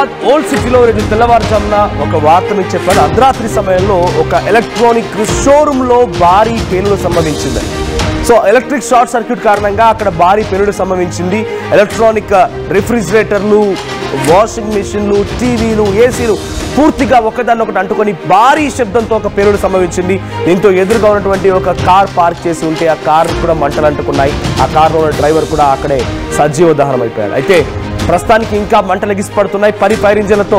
Hyderabad old సిటీలో రోజు తెల్లవారుజామున ఒక వార్త మీకు చెప్పాను. అర్ధరాత్రి సమయంలో ఒక ఎలక్ట్రానిక్ షోరూంలో భారీ పేలుడు సంభవించింది. సో ఎలక్ట్రిక్ షార్ట్ సర్క్యూట్ కారణంగా అక్కడ భారీ పేలుడు సంభవించింది. ఎలక్ట్రానిక్ రిఫ్రిజిరేటర్లు, వాషింగ్ మిషన్లు, టీవీలు, ఏసీలు పూర్తిగా ఒకదాన్ని ఒకటి అంటుకొని భారీ శబ్దంతో ఒక పేలుడు సంభవించింది. దీంతో ఎదురుగా ఉన్నటువంటి ఒక కార్ పార్క్ చేసి ఉంటే ఆ కార్ కూడా మంటలు అంటుకున్నాయి. ఆ కార్లో ఉన్న డ్రైవర్ కూడా అక్కడే సజీవ దహనం అయిపోయాడు. అయితే ప్రస్తుతానికి ఇంకా మంటలు ఎగిసిపడుతున్నాయి. ఫైర్ ఇంజిన్లతో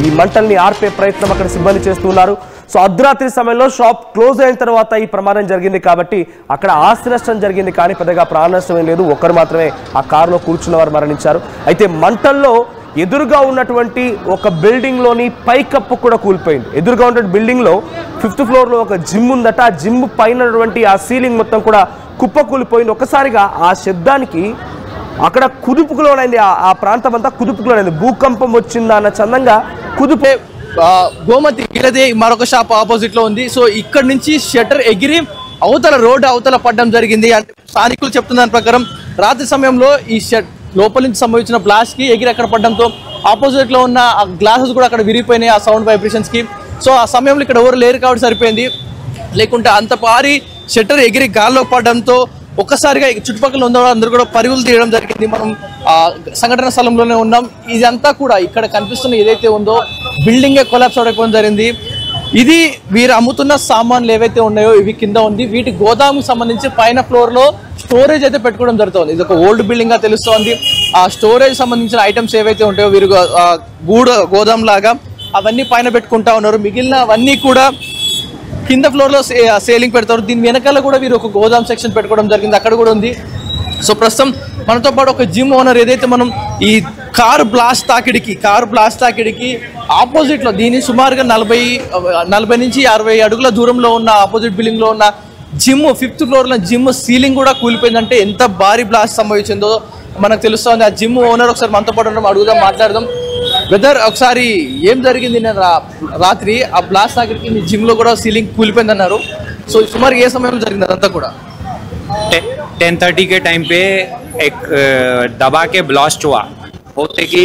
ఈ మంటల్ని ఆర్పే ప్రయత్నం అక్కడ సిబ్బంది చేస్తున్నారు. సో అర్ధరాత్రి సమయంలో షాప్ క్లోజ్ అయిన తర్వాత ఈ ప్రమాదం జరిగింది కాబట్టి అక్కడ ఆస్తి నష్టం జరిగింది, కానీ పెద్దగా ప్రాణ నష్టం ఏం లేదు. ఒక్కరు మాత్రమే ఆ కారులో కూర్చున్న వారు మరణించారు. అయితే మంటల్లో ఎదురుగా ఉన్నటువంటి ఒక బిల్డింగ్ లోని పైకప్పు కూడా కూలిపోయింది. ఎదురుగా ఉన్నటువంటి బిల్డింగ్ లో 5th ఫ్లోర్ లో ఒక జిమ్ ఉందట. ఆ జిమ్ పైన ఆ సీలింగ్ మొత్తం కూడా కుప్పకూలిపోయింది. ఒక్కసారిగా ఆ శబ్దానికి అక్కడ కుదుపుకులోనైంది. ఆ ప్రాంతం అంతా కుదుపుకులోనైంది. భూకంపం వచ్చిందా అన్న చందంగా కుదుపే. గోమతి గిరదే మరొక షాప్ ఆపోజిట్ లో ఉంది. సో ఇక్కడ నుంచి షట్టర్ ఎగిరి అవతల రోడ్డు అవతల పడడం జరిగింది. అంటే స్థానికులు చెప్తున్న దాని ప్రకారం రాత్రి సమయంలో ఈ లోపల నుంచి సంభవించిన బ్లాస్ట్ కి ఎగిరి అక్కడ పడడంతో ఆపోజిట్ లో ఉన్న ఆ గ్లాసెస్ కూడా అక్కడ విరిగిపోయినాయి ఆ సౌండ్ వైబ్రేషన్స్ కి. సో ఆ సమయంలో ఇక్కడ ఎవరు లేరు కాబట్టి సరిపోయింది, లేకుంటే అంత భారీ షట్టర్ ఎగిరి గాల్లో పడడంతో ఒక్కసారిగా చుట్టుపక్కల ఉన్న అందరూ కూడా పరుగులు తీయడం జరిగింది. మనం సంఘటన స్థలంలోనే ఉన్నాం. ఇదంతా కూడా ఇక్కడ కనిపిస్తున్న ఏదైతే ఉందో బిల్డింగే కొలాప్స్ అవడం జరిగింది. ఇది వీరు అమ్ముతున్న సామాన్లు ఏవైతే ఉన్నాయో ఇవి కింద ఉంది. వీటి గోదాముకు సంబంధించి పైన ఫ్లోర్ లో స్టోరేజ్ అయితే పెట్టుకోవడం జరుగుతుంది. ఇది ఒక ఓల్డ్ బిల్డింగ్ గా తెలుస్తోంది. ఆ స్టోరేజ్ సంబంధించిన ఐటమ్స్ ఏవైతే ఉంటాయో వీరు గోదాం లాగా అవన్నీ పైన పెట్టుకుంటా ఉన్నారు. మిగిలిన అవన్నీ కూడా కింద ఫ్లోర్ లో సేలింగ్ పెడతారు. దీని వెనకాల కూడా వీరు ఒక గోదాం సెక్షన్ పెట్టుకోవడం జరిగింది, అక్కడ కూడా ఉంది. సో ప్రస్తుతం మనతో పాటు ఒక జిమ్ ఓనర్ ఏదైతే మనం ఈ కారు బ్లాస్ట్ తాకిడికి ఆపోజిట్ లో దీని సుమారుగా 40 నుంచి 60 అడుగుల దూరంలో ఉన్న ఆపోజిట్ బిల్డింగ్ లో ఉన్న జిమ్ 5th ఫ్లోర్ లో జిమ్ సీలింగ్ కూడా కూలిపోయిందంటే ఎంత భారీ బ్లాస్ట్ సంభవించిందో మనకు తెలుస్తుంది. ఆ జిమ్ ఓనర్ ఒకసారి మనతో పాటు అడుగుదాం, మాట్లాడదాం. బ్రదర్, ఒకసారి ఏం జరిగింది? నేను రాత్రి ఆ బ్లాస్ట్ తాకిడికి మీ జిమ్ లో కూడా సీలింగ్ కూలిపోయింది అన్నారు. సో సుమారు ఏ సమయంలో జరిగింది అదంతా కూడా? 10:30 के टाइम पे एक दबा के ब्लास्ट हुआ. होते कि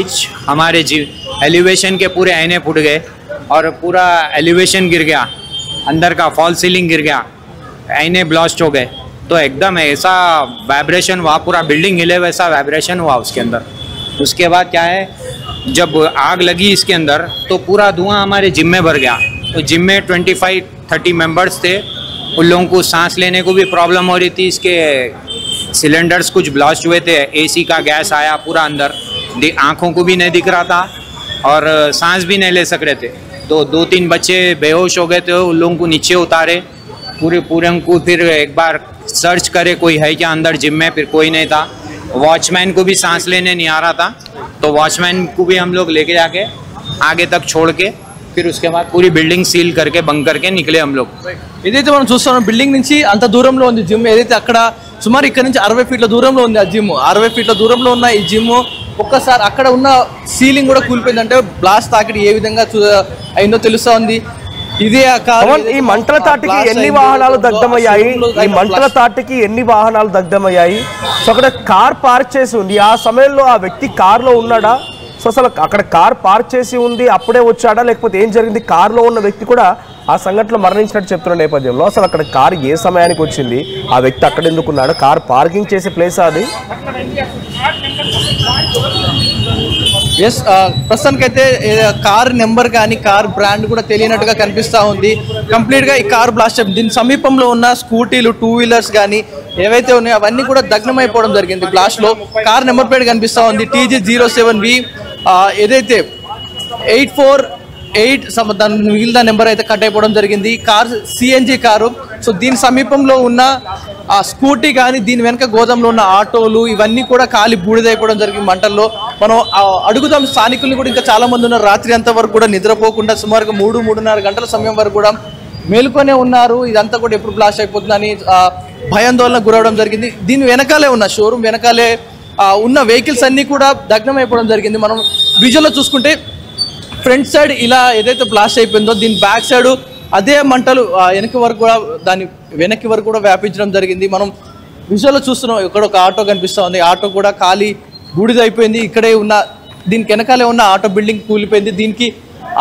हमारे एलिवेशन के पूरे आईने फूट गए और पूरा एलिवेशन गिर गया, अंदर का फॉल सीलिंग गिर गया, आईने ब्लास्ट हो गए. तो एकदम ऐसा वाइब्रेशन हुआ, पूरा बिल्डिंग हिले वैसा वाइब्रेशन हुआ उसके अंदर. उसके बाद क्या है, जब आग लगी इसके अंदर तो पूरा धुआं हमारे जिम में भर गया. तो जिम में 25-30 मेंबर्स थे. उन लोगों को सांस लेने को भी प्रॉब्लम हो रही थी. इसके सिलेंडर्स कुछ ब्लास्ट हुए थे, एसी का गैस आया पूरा अंदर, आँखों को भी नहीं दिख रहा था और सांस भी नहीं ले सक रहे थे. तो 2-3 बच्चे बेहोश हो गए थे. उन लोगों को नीचे उतारे पूरे को, फिर एक बार सर्च करे कोई है क्या अंदर जिम में, फिर कोई नहीं था. वॉचमैन को भी सांस लेने नहीं आ रहा था, तो वॉचमैन को भी हम लोग लेके जाके आगे तक छोड़ के फिर उसके बाद पूरी बिल्डिंग सील करके बंद करके निकले हम लोग. ఏదైతే మనం చూస్తున్నాం బిల్డింగ్ నుంచి అంత దూరంలో ఉంది జిమ్. ఏదైతే అక్కడ సుమారు ఇక్కడ నుంచి 60 ఫీట్ల దూరంలో ఉంది ఆ జిమ్. 60 ఫీట్ల దూరంలో ఉన్న ఈ జిమ్ ఒక్కసారి అక్కడ ఉన్న సీలింగ్ కూడా కూలిపోయిందంటే బ్లాస్ట్ తాకిడి ఏ విధంగా అయిందో తెలుస్తా ఉంది. ఇదే ఈ మంటల తాటికి ఎన్ని వాహనాలు దగ్ధమయ్యాయి? సో అక్కడ కార్ పార్క్ చేసి ఉంది. ఆ సమయంలో ఆ వ్యక్తి కార్ లో ఉన్నాడా? సో అసలు అక్కడ కార్ పార్క్ చేసి ఉంది, అప్పుడే వచ్చాడా, లేకపోతే ఏం జరిగింది? కార్లో ఉన్న వ్యక్తి కూడా ఆ సంఘటనలో మరణించినట్టు చెప్తున్న నేపథ్యంలో అసలు అక్కడ కారు ఏ సమయానికి వచ్చింది, ఆ వ్యక్తి అక్కడ ఎందుకున్నాడు, కార్ పార్కింగ్ చేసే ప్లేస్ అది? ఎస్, ప్రస్తుతానికైతే కార్ నెంబర్ కానీ కార్ బ్రాండ్ కూడా తెలియనట్టుగా కనిపిస్తూ ఉంది. కంప్లీట్గా ఈ కార్ బ్లాస్ట్ దీని సమీపంలో ఉన్న స్కూటీలు, 2 వీలర్స్ కానీ ఏవైతే ఉన్నాయో అవన్నీ కూడా దగ్ధమైపోవడం జరిగింది బ్లాస్ట్లో. కార్ నెంబర్ ప్లేట్ కనిపిస్తూ ఉంది TG07V. ఏదైతే 848 దాని మిగిలిన నెంబర్ అయితే కట్ అయిపోవడం జరిగింది. Car CNG car. సో దీని సమీపంలో ఉన్న ఆ స్కూటీ కానీ దీని వెనక గోదాంలో ఉన్న ఆటోలు ఇవన్నీ కూడా కాలి బూడిదైపోవడం జరిగింది మంటల్లో. మనం అడుగుదాం స్థానికుల్ని కూడా, ఇంకా చాలా మంది ఉన్నారు. రాత్రి అంతా వరకు కూడా నిద్రపోకుండా సుమారుగా 3-3.5 గంటల సమయం వరకు కూడా మేలుకొనే ఉన్నారు. ఇదంతా కూడా ఎప్పుడు బ్లాస్ట్ అయిపోతుందని భయాందోళన గురవడం జరిగింది. దీని వెనకాలే ఉన్న షోరూమ్ వెనకాలే ఉన్న వెహికల్స్ అన్నీ కూడా దగ్ధం అయిపోవడం జరిగింది. మనం విజువల్లో చూసుకుంటే ఫ్రంట్ సైడ్ ఇలా ఏదైతే బ్లాస్ట్ అయిపోయిందో దీని బ్యాక్ సైడ్ అదే మంటలు వెనక్కి వరకు కూడా వ్యాపించడం జరిగింది. మనం విజువల్లో చూస్తున్నాం. ఇక్కడ ఒక ఆటో కనిపిస్తూ ఉంది. ఆటో కూడా ఖాళీ బూడిదైపోయింది. ఇక్కడే ఉన్న దీనికి వెనకాలే ఉన్న ఆటో బిల్డింగ్ కూలిపోయింది. దీనికి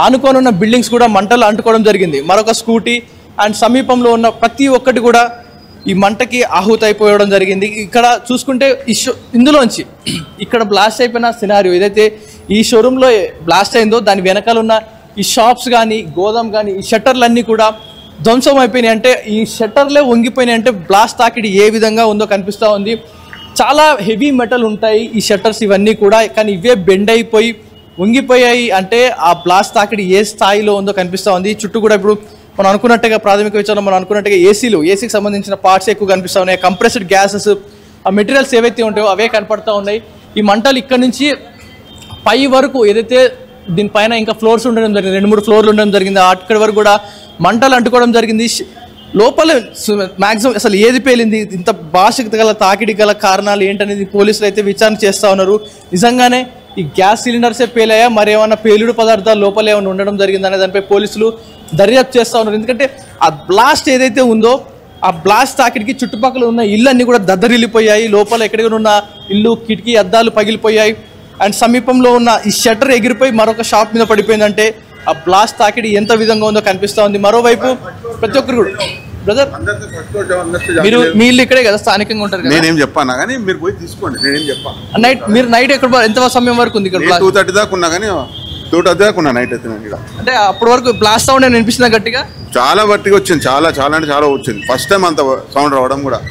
ఆనుకొని ఉన్న బిల్డింగ్స్ కూడా మంటలు అంటుకోవడం జరిగింది. మరొక స్కూటీ అండ్ సమీపంలో ఉన్న ప్రతి ఒక్కటి కూడా ఈ మంటకి ఆహుతి అయిపోవడం జరిగింది. ఇక్కడ చూసుకుంటే ఇందులోంచి ఇక్కడ బ్లాస్ట్ అయిపోయిన సినారియో ఏదైతే ఈ షోరూంలో బ్లాస్ట్ అయిందో దాని వెనకాల ఉన్న ఈ షాప్స్ కానీ గోదాం కానీ ఈ షట్టర్లన్నీ కూడా ధ్వంసం అయిపోయినాయి. అంటే ఈ షట్టర్లే వంగిపోయినాయి. అంటే బ్లాస్ట్ తాకిడి ఏ విధంగా ఉందో కనిపిస్తూ ఉంది. చాలా హెవీ మెటల్ ఉంటాయి ఈ షట్టర్స్ ఇవన్నీ కూడా, కానీ ఇవే బెండ్ అయిపోయి వంగిపోయాయి. అంటే ఆ బ్లాస్ట్ తాకిడి ఏ స్థాయిలో ఉందో కనిపిస్తూ ఉంది. చుట్టూ కూడా ఇప్పుడు మనం అనుకున్నట్టుగా ప్రాథమిక విచారణ మనం అనుకున్నట్టుగా ఏసీకి సంబంధించిన పార్ట్స్ ఎక్కువ కనిపిస్తూ ఉన్నాయి. కంప్రెస్డ్ గ్యాసెస్ ఆ మెటీరియల్స్ ఏవైతే ఉంటాయో అవే కనపడతా ఉన్నాయి. ఈ మంటలు ఇక్కడ నుంచి పై వరకు ఏదైతే దీనిపైన ఇంకా ఫ్లోర్స్ ఉండడం జరిగింది, 2-3 ఫ్లోర్లు ఉండడం జరిగింది, అక్కడి వరకు కూడా మంటలు అంటుకోవడం జరిగింది. లోపల మ్యాక్సిమం అసలు ఏది పేలింది, ఇంత భాషకు గల తాకిడి గల కారణాలు ఏంటనేది పోలీసులు అయితే విచారణ చేస్తూ ఉన్నారు. నిజంగానే ఈ గ్యాస్ సిలిండర్సే పేలాయా, మరేమన్నా పేలుడు పదార్థాలు లోపల ఏమైనా ఉండడం జరిగిందనే దానిపై పోలీసులు దర్యాప్తు చేస్తూ ఉన్నారు. ఎందుకంటే ఆ బ్లాస్ట్ ఏదైతే ఉందో ఆ బ్లాస్ట్ తాకిడికి చుట్టుపక్కల ఉన్న ఇల్లు అన్నీ కూడా దద్దరిల్లిపోయాయి. లోపల ఎక్కడికైనా ఉన్న ఇల్లు కిటికీ అద్దాలు పగిలిపోయాయి. అండ్ సమీపంలో ఉన్న ఈ షట్టర్ ఎగిరిపోయి మరొక షాప్ మీద పడిపోయిందంటే ఆ బ్లాస్ట్ తాకిడి ఎంత విధంగా ఉందో కనిపిస్తూ ఉంది. మరోవైపు ప్రతి ఒక్కరు కూడా బ్రదర్ మీరు మీ ఇల్లు ఇక్కడే కదా, స్థానికంగా ఉంటారు కదా, నేనేం చెప్పాను కానీ మీరు పోయి తీసుకోండి. నేనేం చెప్పాను నైట్ ఎక్కడ ఎంత సమయం వరకు ఉంది ఇక్కడ? 2:30 దాకా ఉన్నా కానీ 2:30 దాకా ఉన్నా నైట్ అయితే. అంటే అప్పటి వరకు బ్లాస్ట్ సౌండ్ అని వినిపిస్తుందా గట్టిగా? చాలా గట్టిగా వచ్చింది, చాలా అంటే చాలా వచ్చింది. ఫస్ట్ టైం అంత సౌండ్ రావడం కూడా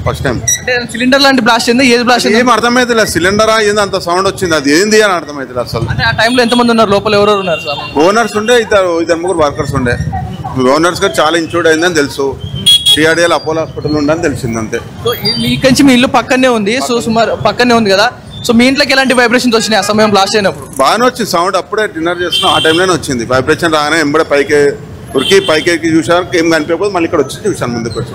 ఫస్ట్ టైం. అంటే సిలిండర్ లాంటి బ్లాస్ట్ అయింది, ఏది బ్లాస్ట్ ఏం అర్థమైతే లేదు. సిలిండరా ఏంది అంత సౌండ్ వచ్చింది, అది ఏంది అని అర్థమైతే అసలు. అంటే ఆ టైంలో ఎంతమంది ఉన్నారు లోపల, ఎవరెవరు ఉన్నారు సార్? ఓనర్స్ ఉండే, ఇద్దరు ముగ్గురు వర్కర్స్ ఉండే. ఓనర్స్ గా చాలా ఇన్సూర్డ్ అయిందని తెలుసు. టీఆర్డీఎల్ అపోలో హాస్పిటల్ ఉండని తెలిసింది అంతే. సో ఇక్కడ నుంచి మీ ఇల్లు పక్కనే ఉంది, సో సుమారు పక్కనే ఉంది కదా. సో మీ ఇంట్లోకి ఎలాంటి వైబ్రేషన్స్ వచ్చినాయి ఆ సమయం బ్లాస్ట్ అయినప్పుడు? బాగానే వచ్చింది సౌండ్. అప్పుడే డిన్నర్ చేస్తున్నాం ఆ టైంలోనే వచ్చింది వైబ్రేషన్. రాగానే ఎంబడే పైకి ఉరికి పైకి చూసారు, ఏం కనిపించకపోతే మళ్ళీ ఇక్కడ వచ్చి చూసాను, ముందుకు వచ్చి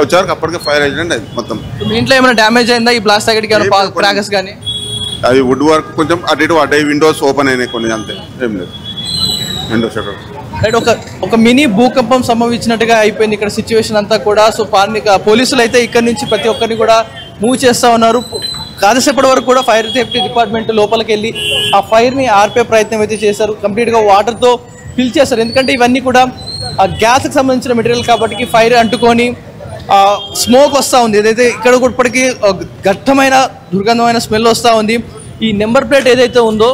వచ్చారు. అప్పటికే ఫైర్ యాక్సిడెంట్ అయింది మొత్తం. మీ ఇంట్లో ఏమైనా డ్యామేజ్ అయిందా ఈ బ్లాస్ట్ తాకిడికి? క్రాకర్స్ కానీ అది వుడ్ వర్క్ కొంచెం అటు ఇటు అడ్డాయి, విండోస్ ఓపెన్ అయినాయి కొన్ని, అంతే, ఏం లేదు. విండోస్ ఒక మినీ భూకంపం సంభవించినట్టుగా అయిపోయింది ఇక్కడ సిచ్యువేషన్ అంతా కూడా. సో పోలీసులు అయితే ఇక్కడ నుంచి ప్రతి ఒక్కరిని కూడా మూవ్ చేస్తూ ఉన్నారు. కాసేపటి వరకు కూడా ఫైర్ సేఫ్టీ డిపార్ట్మెంట్ లోపలికి వెళ్ళి ఆ ఫైర్ని ఆర్పే ప్రయత్నం అయితే చేశారు. కంప్లీట్గా వాటర్తో ఫిల్ చేస్తారు. ఎందుకంటే ఇవన్నీ కూడా ఆ గ్యాస్కి సంబంధించిన మెటీరియల్ కాబట్టి ఫైర్ అంటుకొని స్మోక్ వస్తూ ఉంది. ఏదైతే ఇక్కడ కూడా ఇప్పటికీ ఘట్టమైన దుర్గంధమైన స్మెల్ వస్తూ ఉంది. ఈ నెంబర్ ప్లేట్ ఏదైతే ఉందో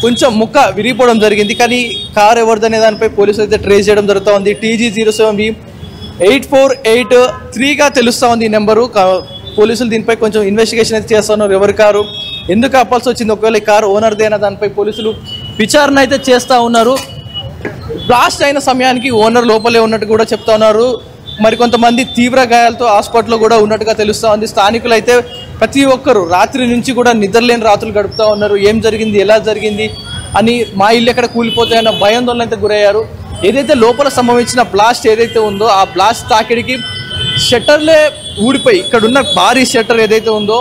కొంచెం ముక్క విరిగిపోవడం జరిగింది. కానీ కార్ ఎవరిదనే దానిపై పోలీసులు అయితే ట్రేస్ చేయడం జరుగుతూ ఉంది. TG07V 8483గా తెలుస్తూ ఉంది ఈ నెంబరు. పోలీసులు దీనిపై కొంచెం ఇన్వెస్టిగేషన్ అయితే చేస్తున్నారు. ఎవరి కారు, ఎందుకు ఆపాల్సి వచ్చింది, ఒకవేళ ఈ కారు ఓనర్దే అయినా దానిపై పోలీసులు విచారణ అయితే చేస్తూ ఉన్నారు. బ్లాస్ట్ అయిన సమయానికి ఓనర్ లోపలే ఉన్నట్టు కూడా చెప్తా ఉన్నారు. మరికొంతమంది తీవ్ర గాయాలతో హాస్పిటల్లో కూడా ఉన్నట్టుగా తెలుస్తూ ఉంది. స్థానికులు అయితే ప్రతి ఒక్కరు రాత్రి నుంచి కూడా నిద్రలేని రాత్రులు గడుపుతూ ఉన్నారు. ఏం జరిగింది, ఎలా జరిగింది అని, మా ఇల్లు ఎక్కడ కూలిపోతాయన్న భయాందోళన అయితే గురయ్యారు. ఏదైతే లోపల సంభవించిన బ్లాస్ట్ ఏదైతే ఉందో ఆ బ్లాస్ట్ తాకిడికి షట్టర్లే ఊడిపోయి ఇక్కడ ఉన్న భారీ షట్టర్ ఏదైతే ఉందో,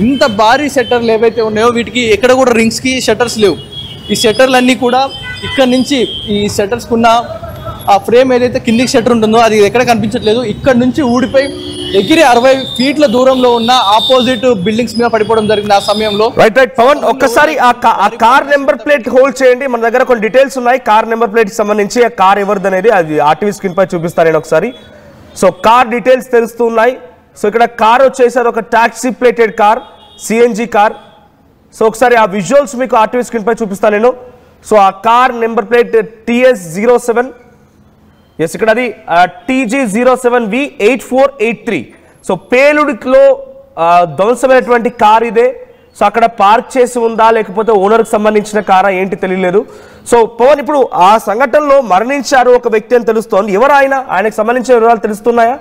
ఇంత భారీ షట్టర్లు ఏవైతే ఉన్నాయో వీటికి ఎక్కడ కూడా రింగ్స్కి షట్టర్స్ లేవు. ఈ షట్టర్లన్నీ కూడా ఇక్కడ నుంచి ఈ షట్టర్స్కున్న ఆ ఫ్రేమ్ ఏదైతే కిందికి షట్టర్ ఉంటుందో అది ఎక్కడ కనిపించట్లేదు. ఇక్కడ నుంచి ఊడిపోయి ఎగిరి 60 ఫీట్ల దూరంలో ఉన్న ఆపోజిట్ బిల్డింగ్స్ మీద పడిపోవడం జరిగింది ఆ సమయంలో. రైట్ పవన్, ఒక్కసారి ఆ కార్ నెంబర్ ప్లేట్ హోల్డ్ చేయండి. మన దగ్గర కొన్ని డీటెయిల్స్ ఉన్నాయి కార్ నెంబర్ ప్లేట్ సంబంధించి. ఆ కార్ ఎవరిది అనేది అది ఆర్టీవీ స్క్రీన్ పై చూపిస్తాను నేను ఒకసారి. సో కార్ డీటెయిల్స్ తెలుస్తున్నాయి. సో ఇక్కడ కార్ వచ్చేసారు ఒక taxi plated car, CNG car. So ఒకసారి ఆ విజువల్స్ మీకు ఆర్టీవీ స్క్రీన్ పై చూపిస్తాను నేను. సో ఆ car number plate TS07, yes ఇక్కడ అది TG07V 8483. సో పేలుడిలో ధ్వంసమైనటువంటి కార్ ఇదే. సో అక్కడ పార్క్ చేసి ఉందా లేకపోతే ఓనర్కి సంబంధించిన కారా ఏంటి తెలియలేదు. సో పవన్, ఇప్పుడు ఆ సంఘటనలో మరణించారు ఒక వ్యక్తి అని తెలుస్తోంది. ఎవరు ఆయనకు సంబంధించిన వివరాలు తెలుస్తున్నాయా?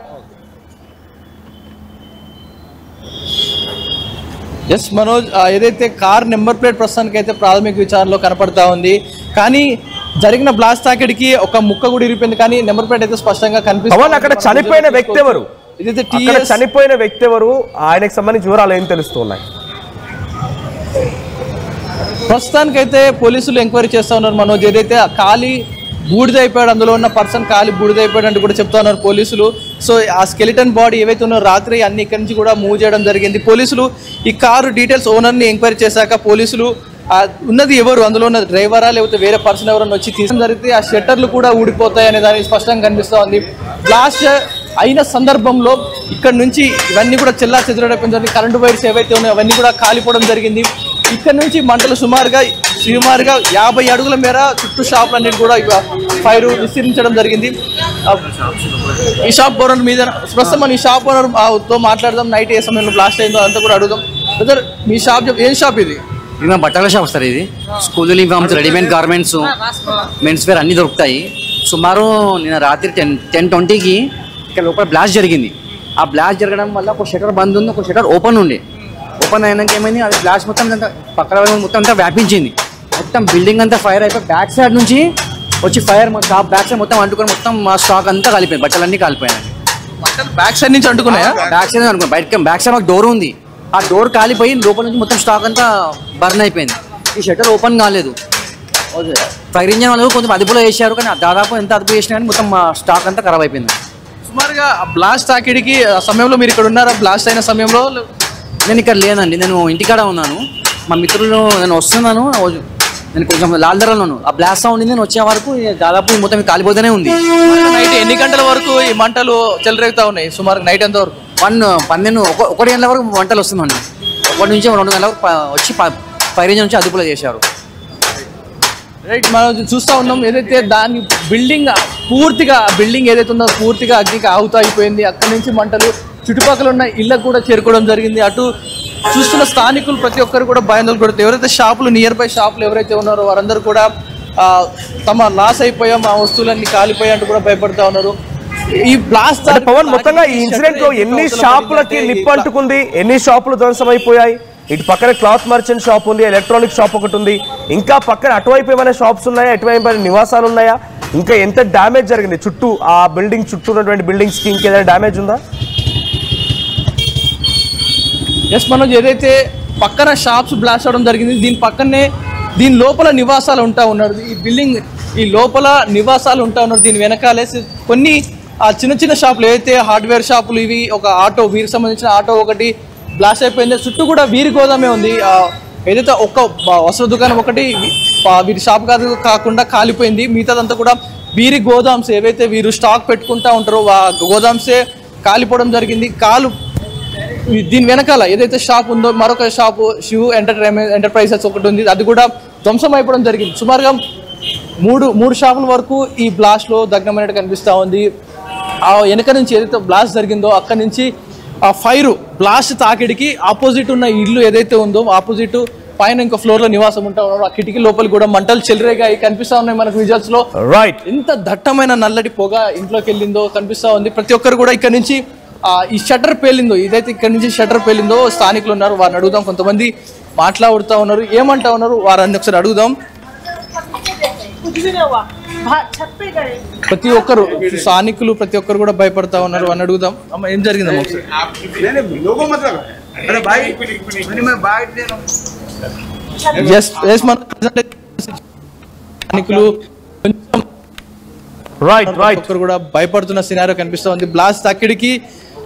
ఎస్ మనోజ్, ఏదైతే కార్ నెంబర్ ప్లేట్ ప్రస్తుతానికి అయితే ప్రాథమిక విచారణలో కనపడతా ఉంది. కానీ జరిగిన బ్లాస్ట్ తాకిడికి ఒక ముక్క కూడా ఇరిపోయింది, కానీ నెంబర్ ప్లేట్ అయితే స్పష్టంగా కనిపిస్తుంది. అక్కడ చనిపోయిన వ్యక్తి ఎవరు, ఇదైతే చనిపోయిన వ్యక్తి ఎవరు, ఆయనకు సంబంధించిన వివరాలు ఏం తెలుస్తున్నాయి? ప్రస్తుతానికైతే పోలీసులు ఎంక్వైరీ చేస్తూ ఉన్నారు మనోజ్. ఏదైతే ఖాళీ బూడిదైపోయాడు, అందులో ఉన్న పర్సన్ ఖాళీ బూడిదైపోయాడు అంటూ కూడా చెప్తా ఉన్నారు పోలీసులు. సో ఆ స్కెలిటన్ బాడీ ఏవైతే ఉన్నారో రాత్రి అన్ని ఇక్కడి నుంచి కూడా మూవ్ చేయడం జరిగింది. పోలీసులు ఈ కారు డీటెయిల్స్ ఓనర్ని ఎంక్వైరీ చేశాక పోలీసులు ఉన్నది ఎవరు, అందులో ఉన్న డ్రైవరా లేకపోతే వేరే పర్సన్ ఎవరైనా వచ్చి తీసుకుని జరిగితే ఆ షట్టర్లు కూడా ఊడిపోతాయి అనే దానికి స్పష్టంగా కనిపిస్తూ ఉంది. బ్లాస్ట్ అయిన సందర్భంలో ఇక్కడ నుంచి ఇవన్నీ కూడా చెల్లా చెదరడం జరిగింది. కరెంటు వైర్స్ ఏవైతే ఉన్నాయో అవన్నీ కూడా కాలిపోవడం జరిగింది. ఇక్కడ నుంచి మంటలు సుమారుగా 50 అడుగుల మేర చుట్టూ షాపులన్నిటి కూడా ఫైర్ విస్తరించడం జరిగింది. ఈ షాప్ ఓనర్ మీద ప్రస్తుతం మన ఈ షాప్ ఓనర్ తో మాట్లాడదాం. నైట్ ఏ సమయంలో బ్లాస్ట్ అయిందో అంతా కూడా అడుగుదాం. బ్రదర్, మీ షాప్ ఏం షాప్ ఇది? ఇది బట్టల షాప్ సార్. ఇది school uniforms, readymade garments, men's wear అన్నీ దొరుకుతాయి. సుమారు నిన్న రాత్రి 10:20కి ఇక్కడ లోపల బ్లాస్ట్ జరిగింది. ఆ బ్లాస్ట్ జరగడం వల్ల ఒక షటర్ బంద్ ఉంది, ఒక షటర్ ఓపెన్ ఉండే. ఓపెన్ అయినాక ఏమైంది, అది బ్లాస్ట్ మొత్తం అంతా పక్కన మొత్తం అంతా వ్యాపించింది. మొత్తం బిల్డింగ్ అంతా ఫైర్ అయిపోయి బ్యాక్ సైడ్ నుంచి వచ్చి ఫైర్ మా షాప్ బ్యాక్ సైడ్ మొత్తం అంటుకొని మొత్తం మా స్టాక్ అంతా కాలిపోయింది. బట్టలన్నీ కాలిపోయాయి. బ్యాక్ సైడ్ నుంచి అంటుకున్నాయా? బ్యాక్ సైడ్ అనుకున్నాం. బయట బ్యాక్ సైడ్ ఒక డోర్ ఉంది, ఆ డోర్ కాలిపోయి లోపల నుంచి మొత్తం స్టాక్ అంతా బర్న్ అయిపోయింది. ఈ షట్టర్ ఓపెన్ కాలేదు. ఫైర్ ఇంజన్ వాళ్ళు కొంచెం అదుపులో వేసారు, కానీ దాదాపు ఎంత అదుపు చేసినా కానీ మొత్తం మా స్టాక్ అంతా ఖరాబ్ అయిపోయింది. సుమారుగా బ్లాస్ట్ తాకిడికి ఆ సమయంలో మీరు ఇక్కడ ఉన్నారా? బ్లాస్ట్ అయిన సమయంలో? నేను ఇక్కడ లేనండి, నేను ఇంటికాడ ఉన్నాను. మా మిత్రులు నేను వస్తున్నాను, నేను కొంచెం లాల్దరలోను. ఆ బ్లాస్ట్ సౌండ్ నేను వచ్చే వరకు దాదాపు మొత్తం కాలిపోతూనే ఉంది. నైట్ ఎన్ని గంటల వరకు ఈ మంటలు చెలరేగుతా ఉన్నాయి? సుమారు నైట్ ఎంత వరకు? 1 గంటల వరకు మంటలు వస్తుందండి. 1 నుంచి 2 గంటల వరకు వచ్చి ఫైర్ ఇంజన్ నుంచి అదుపులో చేశారు. రైట్, మనం చూస్తూ ఉన్నాం. ఏదైతే దాని బిల్డింగ్ ఏదైతే ఉందో పూర్తిగా అగ్నికి ఆహుతి అయిపోయింది. అక్కడి నుంచి మంటలు చుట్టుపక్కల ఉన్న ఇళ్ళకు కూడా చేరుకోవడం జరిగింది. అటు చూస్తున్న స్థానికులు ప్రతి ఒక్కరు కూడా భయాందోళన పడుతుంది. ఎవరైతే షాపులు నియర్ బై షాపులు ఎవరైతే ఉన్నారో వారందరూ కూడా తమ లాస్ అయిపోయాం, ఆ వస్తువులన్నీ కాలిపోయా అంటూ కూడా భయపడతా ఉన్నారు. ఈ బ్లాస్ట్ పవన్, మొత్తంగా ఈ ఇన్సిడెంట్ లో ఎన్ని షాపులకి నిప్పు అంటుకుంది, ఎన్ని షాపులు ధ్వంసం అయిపోయాయి? ఇటు పక్కన క్లాత్ మర్చెంట్ షాప్ ఉంది, ఎలక్ట్రానిక్ షాప్ ఒకటి ఉంది, ఇంకా పక్కన అటువైపు ఏమైనా షాప్స్ ఉన్నాయా, అటువైపు ఏమైనా నివాసాలు ఉన్నాయా? ఇంకా ఎంత డ్యామేజ్ జరిగింది చుట్టూ, ఆ బిల్డింగ్ చుట్టూ ఉన్నటువంటి బిల్డింగ్స్ కి ఇంకేదైనా డ్యామేజ్ ఉందా? ఎస్ మనోజ్, ఏదైతే పక్కన షాప్స్ బ్లాస్ట్ అవడం జరిగింది, దీని లోపల నివాసాలు ఉంటా ఉన్నారు. ఈ బిల్డింగ్ ఈ లోపల నివాసాలు ఉంటా ఉన్నారు. దీని వెనకాలే కొన్ని చిన్న చిన్న షాపులు, ఏదైతే హార్డ్వేర్ షాపులు, ఇవి ఒక ఆటో, వీరికి సంబంధించిన ఆటో ఒకటి బ్లాస్ట్ అయిపోయింది. చుట్టూ కూడా వీరి గోదామే ఉంది. ఏదైతే ఒక్క వస్త్ర దుకాణం ఒకటి వీరి షాప్ కాకుండా కాలిపోయింది. మిగతాదంతా కూడా వీరి గోదామ్స్, ఏవైతే వీరు స్టాక్ పెట్టుకుంటా ఉంటారో ఆ గోదామ్సే కాలిపోవడం జరిగింది. దీని వెనకాల ఏదైతే షాప్ ఉందో మరొక షాపు శివ్ ఎంటర్ప్రైజెస్ ఒకటి ఉంది, అది కూడా ధ్వంసం అయిపోవడం జరిగింది. సుమారుగా మూడు షాపుల వరకు ఈ బ్లాస్ట్ లో దగ్నమైనట్టు కనిపిస్తూ ఉంది. ఆ వెనక నుంచి ఏదైతే బ్లాస్ట్ జరిగిందో అక్కడి నుంచి ఆ ఫైర్ బ్లాస్ట్ తాకిడికి ఆపోజిట్ ఉన్న ఇల్లు ఏదైతే ఉందో ఆపోజిట్ పైన ఇంకో ఫ్లోర్ లో నివాసం ఉంటా ఉన్నారు. ఆ కిటికీ లోపల కూడా మంటలు చెలరేగా కనిపిస్తా ఉన్నాయి మనకు విజువల్స్ లో. రైట్, ఎంత దట్టమైన నల్లటి పొగ ఇంట్లోకి వెళ్ళిందో కనిపిస్తా ఉంది. ప్రతి ఒక్కరు కూడా ఇక్కడ నుంచి ఈ షట్టర్ పేలిందో, ఇదైతే ఇక్కడ నుంచి షట్టర్ పేలిందో స్థానికులు ఉన్నారు, వారిని అడుగుదాం. కొంతమంది మాట్లాడుతూ ఉన్నారు, ఏమంటా ఉన్నారు వారిని ఒకసారి అడుగుదాం. ప్రతి ఒక్కరు స్థానికులు ప్రతి ఒక్కరు కూడా భయపడతా ఉన్నారు, అని అడుగుదాం. అమ్మ, ఏం జరిగిందమ్మా ఒకసారి? స్థానికులు ఒక్కరు కూడా భయపడుతున్న సినారియో కనిపిస్తా ఉంది. బ్లాస్ట్ తాకిడికి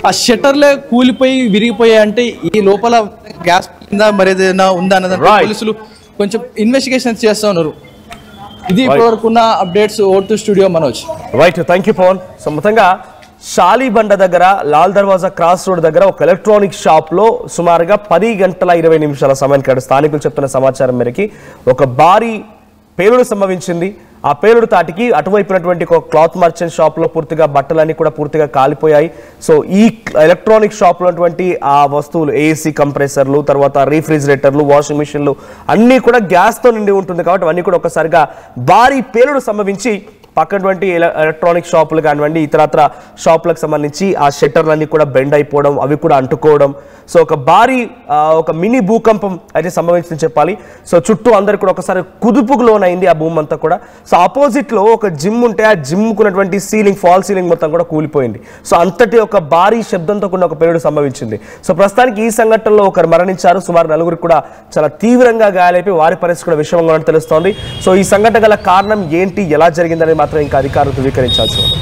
ఆ షట్టర్లే కూలిపోయి విరిగిపోయాయి. అంటే ఈ లోపల గ్యాస్ మరి ఏదైనా ఉందా అన్నది పోలీసులు కొంచెం ఇన్వెస్టిగేషన్ చేస్తా ఉన్నారు. ఇది ఇప్పటివరకు ఉన్న అప్డేట్స్. ఓటు studio Manoj. Right, thank you Pavan. So మొత్తంగా షాలీబండ దగ్గర లాల్ దర్వాజా క్రాస్ రోడ్ దగ్గర ఒక ఎలక్ట్రానిక్ షాప్ లో సుమారుగా 10:20 సమయానికి స్థానికులు చెప్తున్న సమాచారం మేరకి ఒక భారీ పేలుడు సంభవించింది. ఆ పేలుడు తాటికి అటువైపునటువంటి ఒక క్లాత్ మర్చెంట్ షాప్ లో పూర్తిగా బట్టలన్నీ కూడా పూర్తిగా కాలిపోయాయి. సో ఈ ఎలక్ట్రానిక్ షాప్ లో ఉన్నటువంటి ఆ వస్తువులు, ఏసీ కంప్రెసర్లు, తర్వాత రీఫ్రిజిరేటర్లు, వాషింగ్ మిషన్లు అన్నీ కూడా గ్యాస్ తో నిండి ఉంటుంది. కాబట్టి అవన్నీ కూడా ఒక్కసారిగా భారీ పేలుడు సంభవించి పక్కనటువంటి ఎలక్ట్రానిక్ షాపులు కానివ్వండి, ఇతరత్ర షాపులకు సంబంధించి ఆ షట్టర్లన్నీ కూడా బెండ్ అయిపోవడం, అవి కూడా అంటుకోవడం. సో ఒక భారీ ఒక మినీ భూకంపం అయితే సంభవించిందని చెప్పాలి. సో చుట్టూ అందరికి కూడా ఒకసారి కుదుపుకు లోనైంది ఆ భూమి అంతా కూడా. సో ఆపోజిట్ లో ఒక జిమ్ ఉంటే ఆ జిమ్ కున్నటువంటి సీలింగ్, ఫాల్ సీలింగ్ మొత్తం కూడా కూలిపోయింది. సో అంతటి ఒక భారీ శబ్దంతో కూడిన ఒక పేలుడు సంభవించింది. సో ప్రస్తుతానికి ఈ సంఘటనలో ఒకరు మరణించారు, సుమారు 4 కూడా చాలా తీవ్రంగా గాయాలైపోయి వారి పరిస్థితి కూడా విషమంగా తెలుస్తోంది. సో ఈ సంఘటన గల కారణం ఏంటి, ఎలా జరిగిందనేది మాత్రం ఇంకా అధికారులు ధృవీకరించాల్సి ఉంది.